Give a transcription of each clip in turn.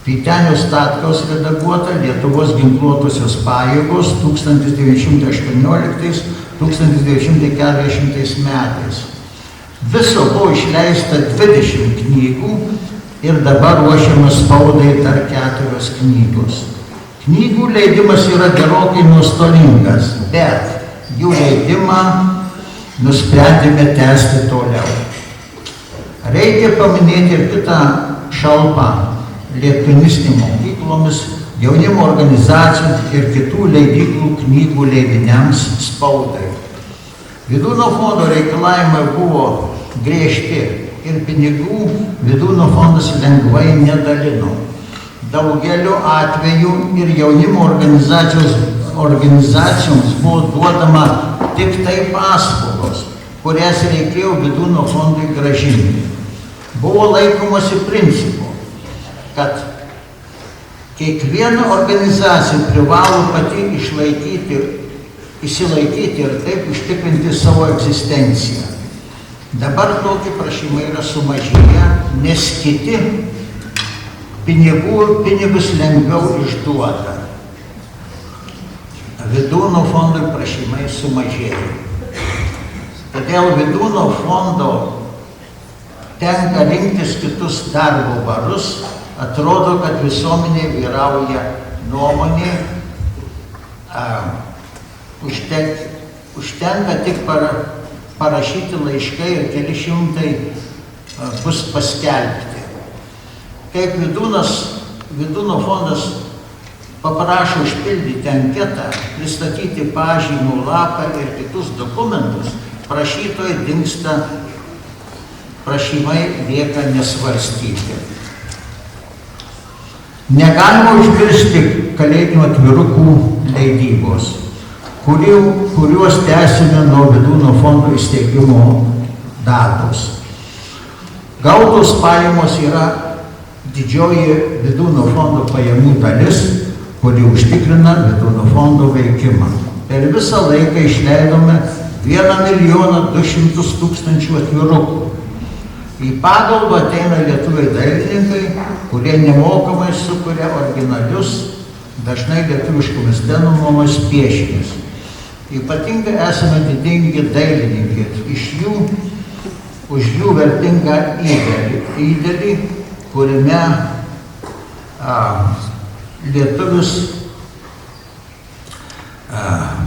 Vytenio Statkaus redaguota Lietuvos ginkluotosios pajėgos 1918–1940 metais. Viso buvo išleista 20 knygų ir dabar ruošiamas spaudai dar 4 knygos. Knygų leidimas yra gerokai nuostolingas, bet jų leidimą nusprendėme tęsti toliau. Reikia paminėti ir kitą šalpą lituanistinėm mokyklomis, jaunimo organizacijų ir kitų leidyklų knygų leidiniams spaudai. Vydūno fondo reikalavimai buvo griežti ir pinigų Vydūno fondas lengvai nedalino. Daugeliu atveju ir jaunimo organizacijoms buvo duodama tik tai paskolos, kurias reikėjo Vydūno fondui gražinti. Buvo laikomasi principo, kad kiekviena organizacija privalo pati išsilaikyti ir taip užtikrinti savo egzistenciją. Dabar tokie prašymai yra sumažėję, nes kiti pinigus lengviau išduoda. Vydūno fondui prašymai sumažėjo. Todėl Vydūno fondo tenka rinktis kitus darbo barus. Atrodo, kad visuomenėje vyrauja nuomonė, užtenka tik parašyti laiškai ir keli šimtai bus paskelbti. Kaip Vydūno fondas paprašo užpildyti anketą, pristatyti pažymų lapą ir kitus dokumentus, prašytojai dingsta, prašymai lieka nesvarstyti. Negalima užmiršti kalėdinių atvirukų leidybos, kuriuos tęsime nuo Vydūno fondo įsteigimo datos. Gautos pajamos yra didžioji Vydūno fondo pajamų dalis, kuri užtikrina Vydūno fondo veikimą. Per visą laiką išleidome 1 200 000 atvirukų. Į pagalbą ateina lietuviai dailininkai, kurie nemokamai sukuria originalius, dažnai lietuviškomis temomis piešinius. Ypatingai esame didingi dailininkai, už jų vertingą įdėlį, kuriame lietuvis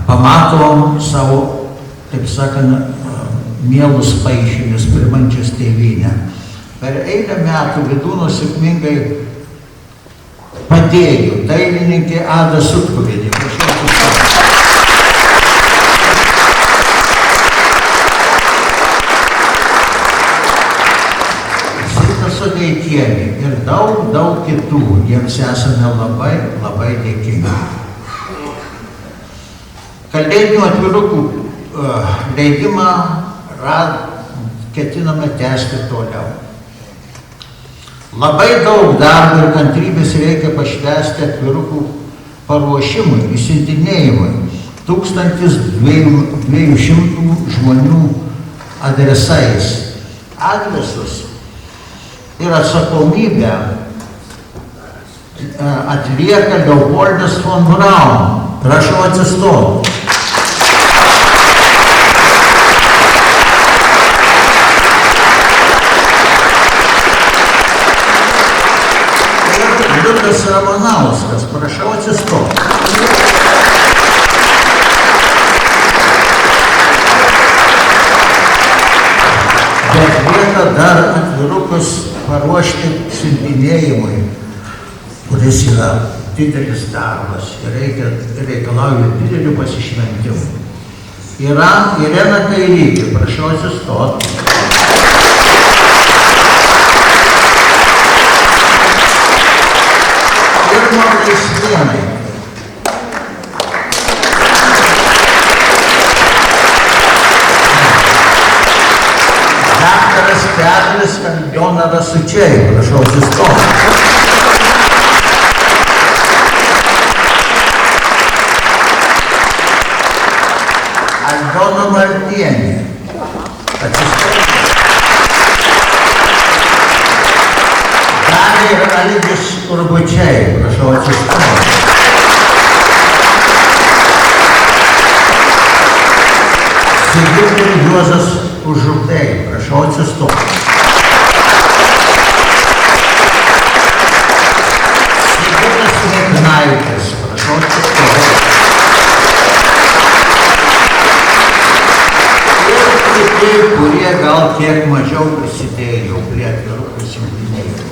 pamato savo, taip sakant, mielus paišinius primančius tėvynę. Per eilę metų Vydūno sėkmingai padėjo dailininkė Ada Sutkuvienė. Zita Sodeikienė ir daug kitų. Jiems esame labai dėkingi. Kalėdinių atvirukų leidimą ketiname tęsti toliau. Labai daug darbo ir kantrybės reikia pašvęsti atvirukų paruošimui, išsiuntinėjimui 1200 žmonių adresais. Adresus ir atsakomybę atlieka Leopoldas von Braun. Prašau atsistoti. Liudas Ramanauskas, prašau atsistoti. Bet lieka dar atvirukus paruošti siuntinėjimui, kuris yra didelis darbas ir reikalauja didelių pasišventimų. Yra Irena Kairytė, prašau atsistoti. Laisvienai. Daktaras Petras Aldona Rasučiai, prašau atsistoti. Aldona Martienė, atsistoti. Dar ir Algis Urbučiai, prašau atsistoti. Sigita ir Juozas Užuptai, prašau atsistoti. Sigitas Mėknaitis, prašau atsistoti. Ir kiti, kurie gal kiek mažiau prisidėjo prie atvirukų siuntinėjimų.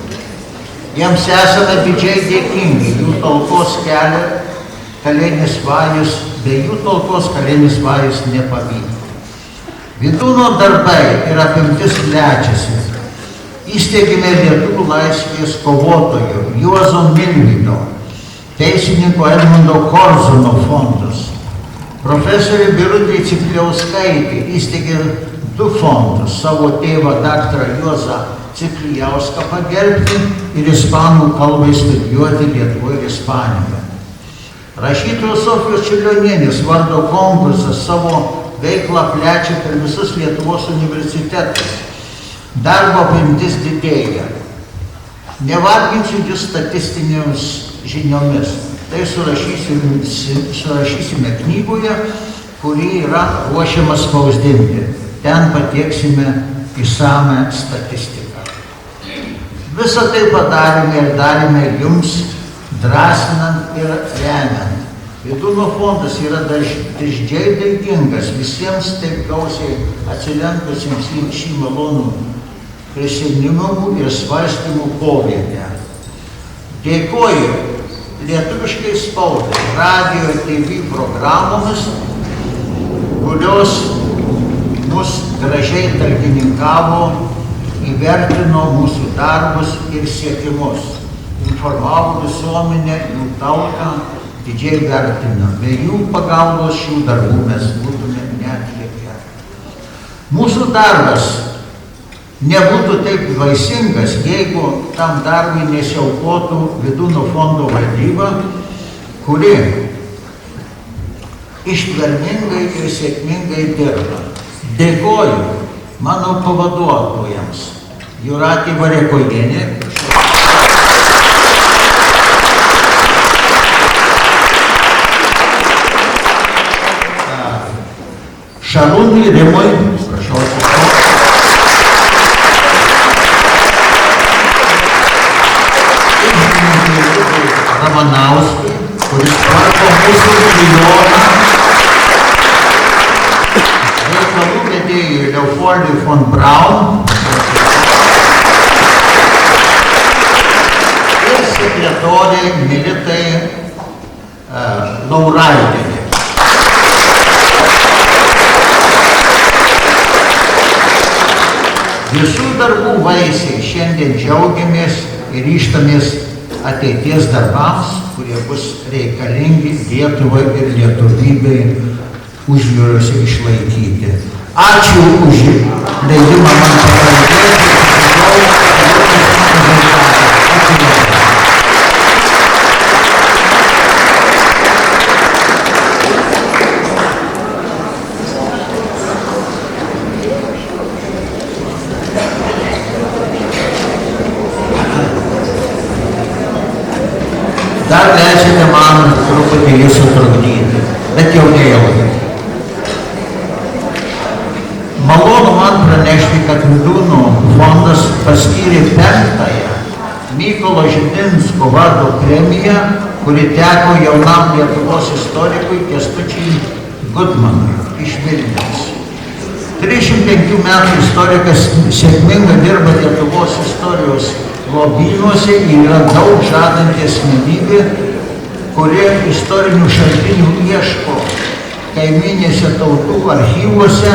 Jiems esame didžiai dėkingi, jų talkos kelią Kalėdinis vajus, be jų talkos Kalėdinis vajus nepavyko. Vydūno darbai ir apimtis plečiasi. Įsteigėme Lietuvių laisvės kovotojų Juozo Milvydo, teisininko Edmundo Korzono fondus. Profesorė Birutė Cipliauskaitė įsteigė 2 fondus, savo tėvą daktarą Juozą Ciplijauską pagerbti ir ispanų kalbai studijuoti Lietuvoje ir Ispanijoje. Rašytojos Sofijos Čiurlionienės vardo konkursas savo veiklą plečia per visus Lietuvos universitetus. Darbo apimtis didėja. Nevarginsiu jūs statistinėmis žiniomis. Tai surašysime knygoje, kuri yra ruošiama spausdinti. Ten patieksime išsame statistiką. Visą tai padarėme ir darėme jums, drąsinant ir remiant. Vydūno fondas yra daždžiai dėkingas visiems taip gausiai atsilenkusiems į šį malonų prisiminimų ir svarstymų povietę. Dėkoju lietuviškai spaudai, radio ir TV programomis, kurios mus gražiai talkininkavo, įvertino mūsų darbus ir siekimus, informavo visuomenę, jų tautą, didžiai vertina. Be jų pagalbos šių darbų mes būtume neatlikę. Mūsų darbas nebūtų taip vaisingas, jeigu tam darbui nesiaukotų Vydūno fondo valdyba, kuri ištvermingai ir sėkmingai dirba. Dėkoju mano pavaduotojams Jūratė Variakojienė, Šarūnui Rimui, prašau atsistoti. Ramanauskui, kuris tvarko mūsų milijoną. Reikalų vedėjui Leopoldui von Braun. Ir sekretoriai Militai Lauraitienė. Visų darbų vaisiai šiandien džiaugiamės ir ryžtamės ateities darbams, kurie bus reikalingi Lietuvai ir lietuvybei užjūriuose išlaikyti. Ačiū už leidimą man pakalbėti. Dar leisite man truputį jūsų trukdyti, bet jau neilgai. Malonu man pranešti, kad Vydūno fondas paskyrė 5-ąją Mykolo Židinsko vardo premiją, kuri teko jaunam Lietuvos istorikui Kęstučiui Gudmanui iš Vilniaus. 35 metų istorikas sėkmingai dirba Lietuvos istorijos lobynuose ir yra daug žadanti asmenybė, kurie istorinių šaltinių ieško kaiminėse tautų archyvuose.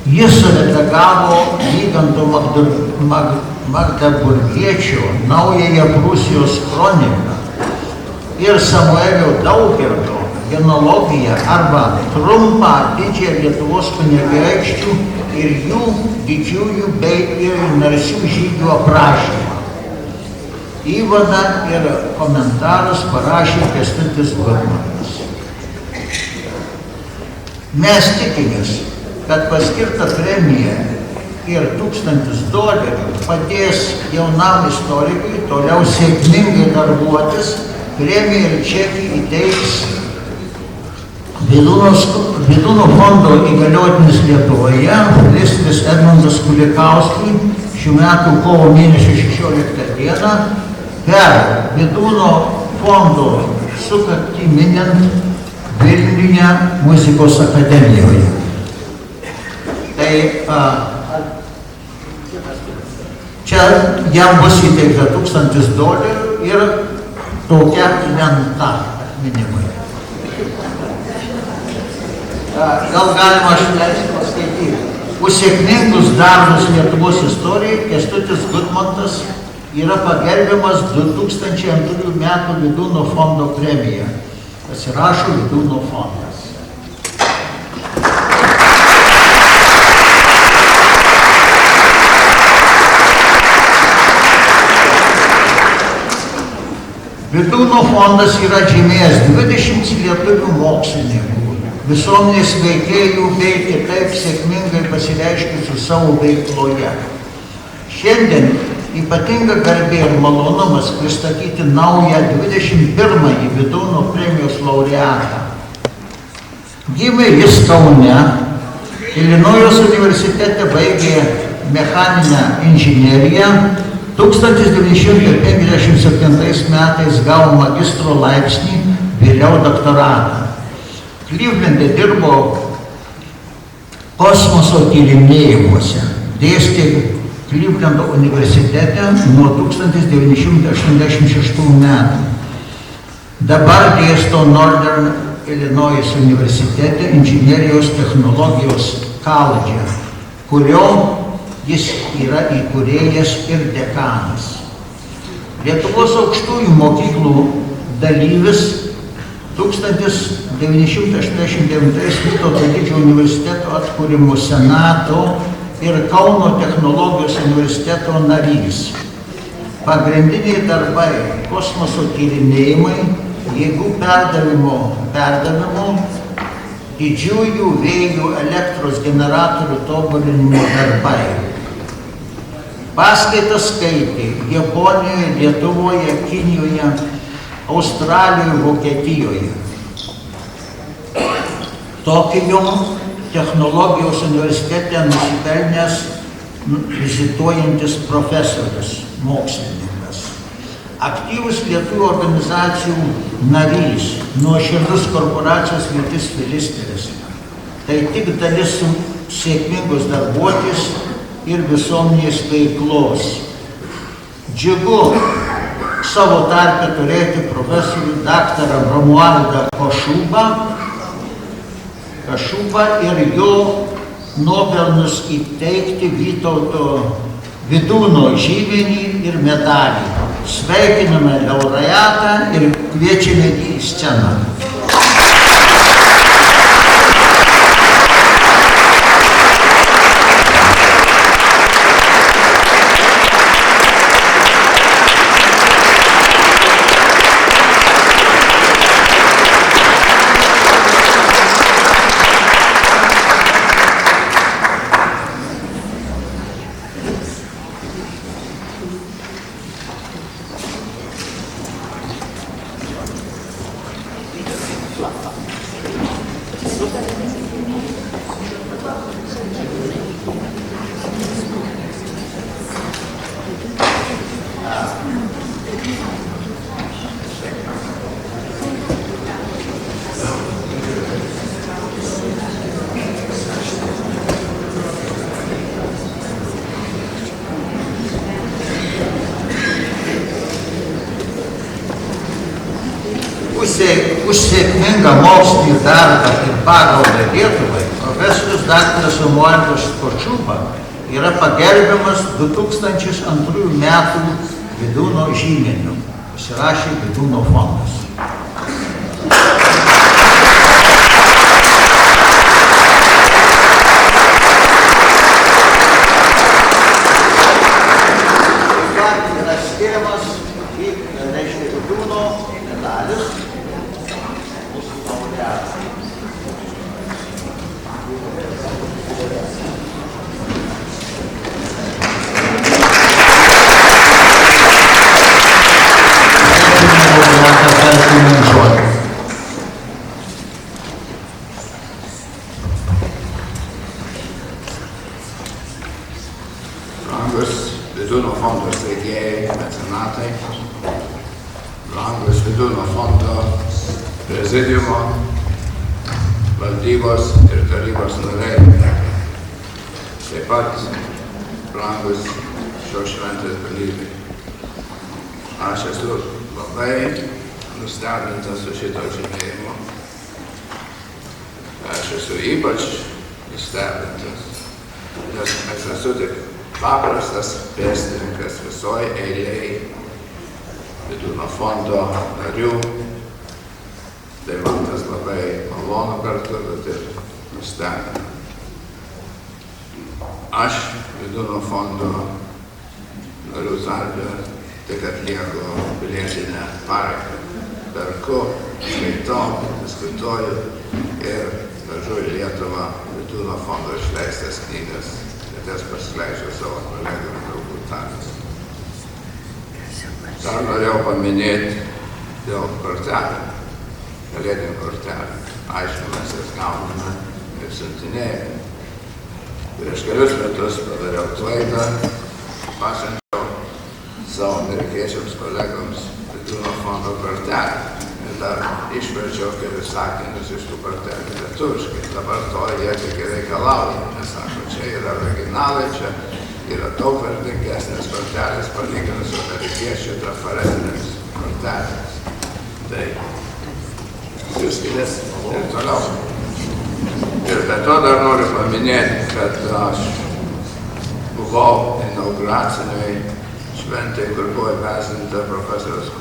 Jis suredagavo Vyganto Magdaburgiečio Naująją Prūsijos kroniką ir Samuelio Daugirdo genealogiją arba trumpą didžiąją Lietuvos kunigaikščių ir jų didžiųjų bei ir narsių žygių aprašymą. Įvadą ir komentarus parašė Kęstutis Gudmanas. Mes tikimės, kad paskirta premija ir $1000 padės jaunam istorikui toliau sėkmingai darbuotis. Premiją ir čekį įteiks Vydūno fondo įgaliotinis Lietuvoje, Listeris Edmundas Kulikauskui, šių metų kovo mėnesio 16 dieną per Vydūno fondo sukaktį minint Vilniuje muzikos akademijoje. Tai čia jam bus įteikta $1000 ir tokia lenta atminimui. Gal galima aš leisiu paskaityti. Už sėkmingus darbus Lietuvos istorijai Kęstutis Gutmantas yra pagerbiamas 2002 metų Vydūno fondo premija. Pasirašo Vydūno fondas. Vydūno fondas yra žymėjęs 20 lietuvių mokslininkų, visuomenės veikėjų bei kitaip sėkmingai pasireiškusių savo veikloje. Šiandien ypatinga garbė ir malonumas pristatyti naują 21-ąjį Vydūno premijos laureatą. Gimė jis Kaune, Ilinojaus universitete baigė mechaninę inžineriją, 1957 metais gavo magistro laipsnį, vėliau doktoratą. Klivlende dirbo kosmoso tyrinėjimuose, dėstė Klivlendo universitete nuo 1986 metų. Dabar dėsto Northern Illinois universitete inžinerijos technologijos koledže, kurio jis yra įkūrėjas ir dekanas. Lietuvos aukštųjų mokyklų dalyvis 1989 Vytauto Didžiojo universiteto atkūrimo senato ir Kauno technologijos universiteto narys. Pagrindiniai darbai – kosmoso tyrinėjimai, jėgų perdavimo, didžiųjų vėjų elektros generatorių tobulinimo darbai. Paskaitas skaitė Japonijoje, Lietuvoje, Kinijoje, Australijoje, Vokietijoje. Tokijo technologijos universitete nusipelnęs vizituojantis profesorius, mokslininkas. Aktyvus lietuvių organizacijų narys, nuoširdus korporacijos Viltis Filisteris. Tai tik dalis sėkmingos darbuotis ir visuomenės veiklos. Džiugu savo tarpe turėti profesorių daktarą Romualdą Kašubą ir jo nuopelnus įteikti Vytauto Vydūno žymenį ir medalį. Sveikiname laureatą ir kviečiame jį į sceną. Už sėkmingą mokslinį darbą ir pagalbą Lietuvai profesorius daktaras Romualdas Kašuba yra pagerbiamas 2002 metų Vydūno žymeniu. Pasirašė Vydūno fondas. Yra skiriamas į Vydūno medalis. brangus Vydūno fondo prezidiumo, valdybos ir tarybos nariai, taip pat brangus šios šventės dalyviai. Aš esu labai nustebintas su šito žymėjimu. Aš esu ypač nustebintas, nes aš esu tik paprastas pėstininkas visoje eilėje Vydūno fondo narių. Tai man tas labai malonu kartu, bet ir nustebina. Aš Vydūno fondo narių tarpe tik atlieku pilietinę pareigą. Perku, skaitau, diskutuoju ir vežu į Lietuvą Vydūno fondo išleistas knygas, ir jas pasileidžiu savo kolegų ir draugų tarpais. Dar norėjau paminėti dėl kortelę, kalėdinių kortelę. Aišku, mes jas gauname ir siuntinėjame. Prieš kelius metus padariau klaidą, pasiunčiau savo amerikiečiams kolegams Vydūno fondo kortelę. Ir dar išverčiau kelius sakinius iš tų kortelių lietuviškai. Dabar to jie tik reikalauja, nes sako, čia yra originalai, čia yra daug vertingesnės kortelės palyginus su amerikiečių trafaretinėmis kortelėmis. Tai siųskitės ir toliau. Ir be to dar noriu paminėti, kad aš buvau inauguraciniai šventai, kur buvo įvesdinta profesoriaus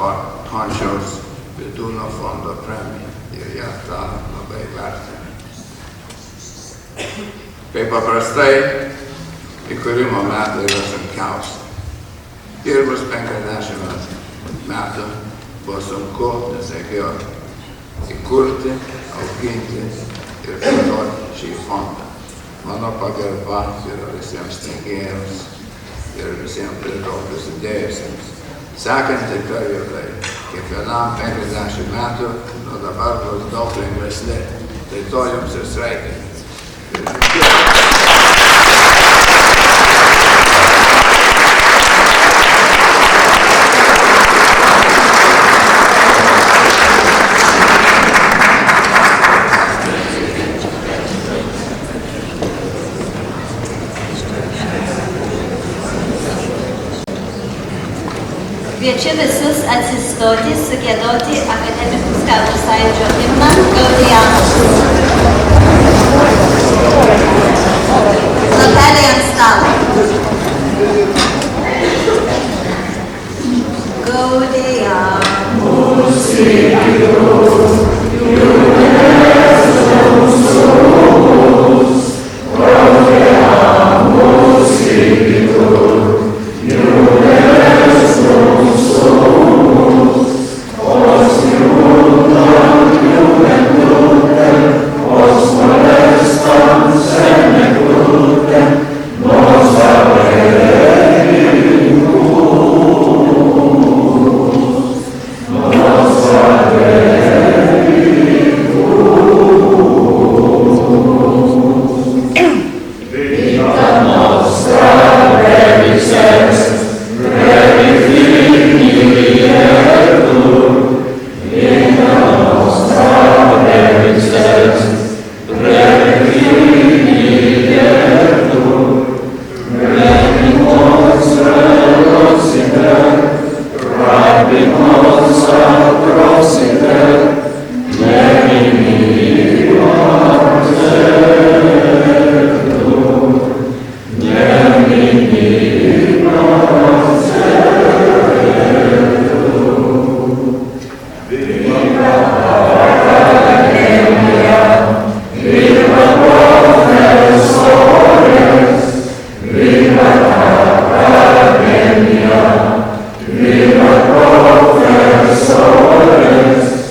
Končiaus Vydūno fondo premija. Ir jie tą labai vertina. Kaip paprastai, įkūrimo metai yra sunkiausi. Pirmus 50 metų buvo sunku, nes reikėjo įkurti, auginti ir plėtoti šį fondą. Mano pagarba yra visiems steigėjams ir visiems prie to prisidėjusiems. Sekanti periodai, kiekvienam 50 metų, nuo dabar bus daug lengvesni. Tai to jums ir sveikinti. Kviečiu visus atsistoti, sugiedoti Akademikų skautų sąjūdžio himną Gaudiamus. Lapeliai ant stalo. Gaudiamus. Viva professores,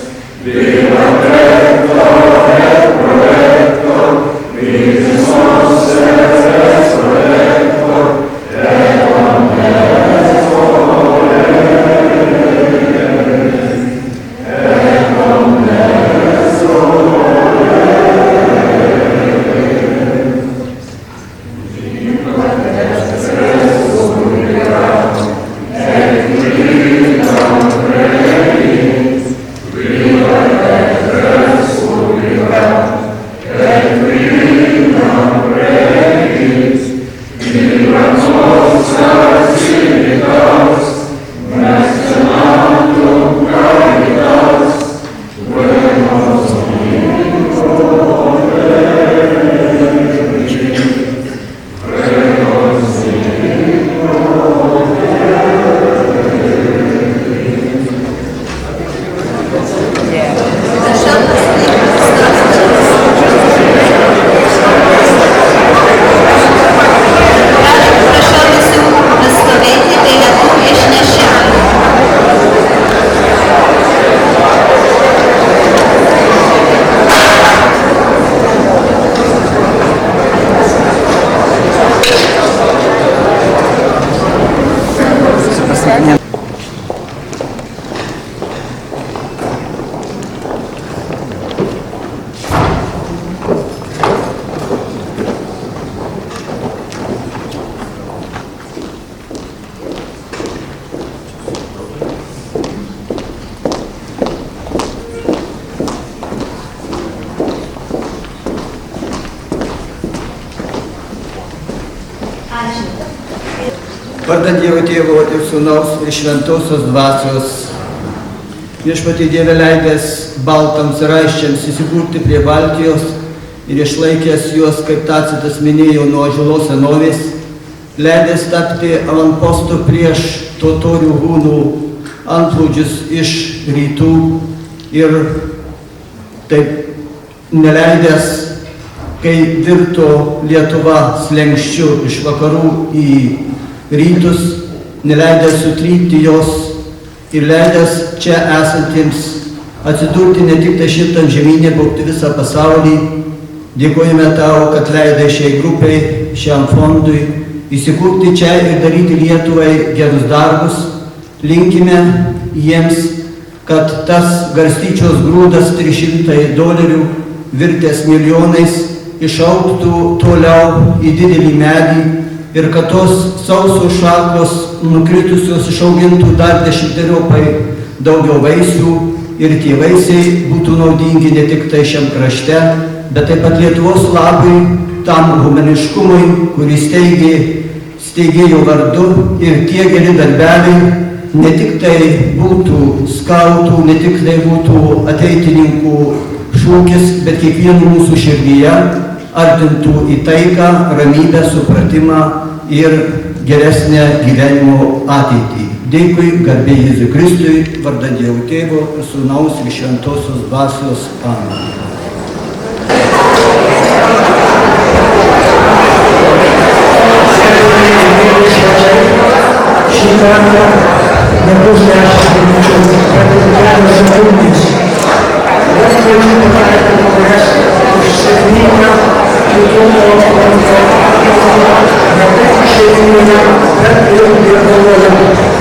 Vardan Dievo Tėvo ir Sūnaus ir Šventosios Dvasios. Viešpatie Dieve leidęs baltams raiščiams įsikurti prie Baltijos ir išlaikęs juos, kaip Tacitas minėjo, nuo žilos senovės, leidęs tapti avanpostu prieš totorių hūnų antplūdžius iš rytų ir taip neleidęs, kai virto Lietuva slenkščiu iš vakarų į rytus, neleidęs sutrypti jos ir leidęs čia esantiems atsidurti ne tik tai šitam žemynė, bet visą pasaulį. Dėkojame tau, kad leidai šiai grupiai, šiam fondui įsikurti čia ir daryti Lietuvai gerus darbus. Linkime jiems, kad tas garstyčios grūdas $300 virtęs milijonais išaugtų toliau į didelį medį ir kad tos sausos šakos nukritusios išaugintų dar 10-eriopai daugiau vaisių ir tie vaisiai būtų naudingi ne tik tai šiam krašte, bet taip pat Lietuvos labui, tam humaniškumui, kuris steigėjo vardu, ir tie geri darbeliai ne tik tai būtų skautų, ne tik tai būtų ateitininkų šūkis, bet kiekvienų mūsų širdyje artintų į taiką, ramybę, supratimą ir geresnę gyvenimo ateitį. Dėkui, garbė Jėzui Kristui, vardan Dievo Tėvo, Sūnaus ir Šventosios Dvasios. Amen. Šį kartą nebus 10 minučių, bet kelios sekundės. Aš kviečiu pakalbėti progres už sėkmingą kultūros konferenciją, ne tik šeimoje, bet ir Lietuvoje.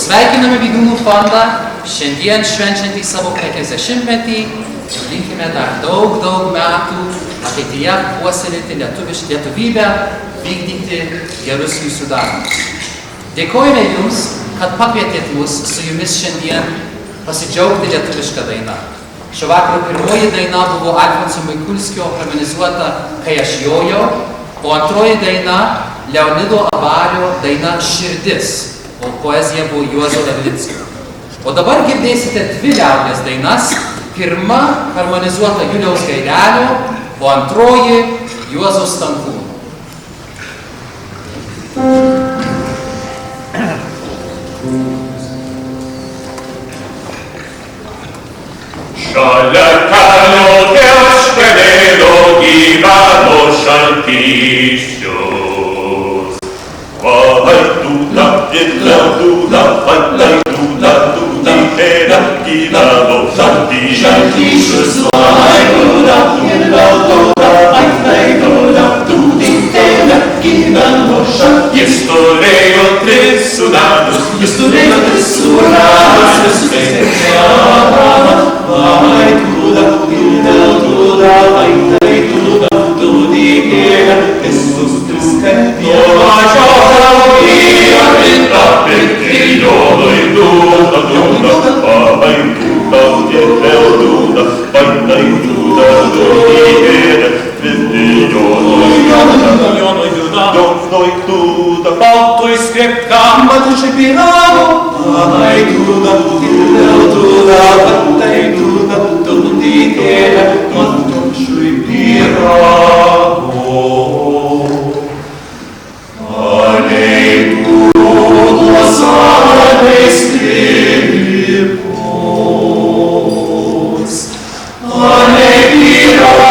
Sveikiname Vydūnų fondą, šiandien švenčiantį savo 50-metį, linkime dar daug metų ateityje puoselėti lietuvybę, vykdyti gerus jūsų darbus. Dėkojame Jums, kad pakvietėt mus su Jumis šiandien pasidžiaugti lietuvišką dainą. Šio vakaro pirmoji daina buvo Alfonso Mikulskio harmonizuota Kai aš jojau, o antroji daina Leonido Abario daina Širdis, o poezija buvo Juozo Davidickio. O dabar girdėsite dvi liaudies dainas. Pirma harmonizuota Juliaus Gairelio, o antroji Juozo Stankūno. Šalia kelio teškelėlio gyveno Šaltišius. Vai dūda, dėda dūda, vai dūda, dūda, dėda gyveno Šaltišius. Vai dūda, dėda dūda, vai dūda, dūda, dėda gyveno Šaltišius. Jis turėjo tris sūnelius, vai dūda, dėda dūda, vai dūda, dūda, dėda visus tris kalbėjo. Baltoj skrepka, matušai piravo, ai dūda, dūda, tai dūda, dūdykėlė, matušai piravo. Alei dūdos, alei skripos, alei piravo.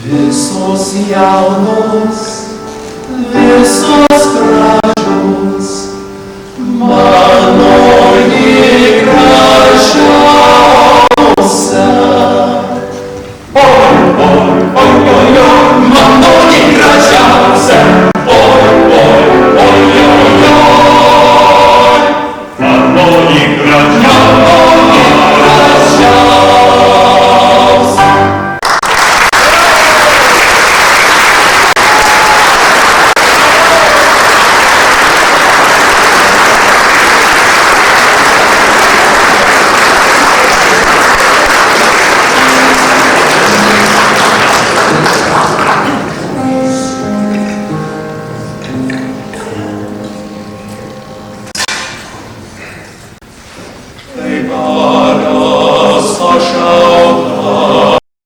Visos jaunos, visos gražos, manoji gražiausia. Oi, oi,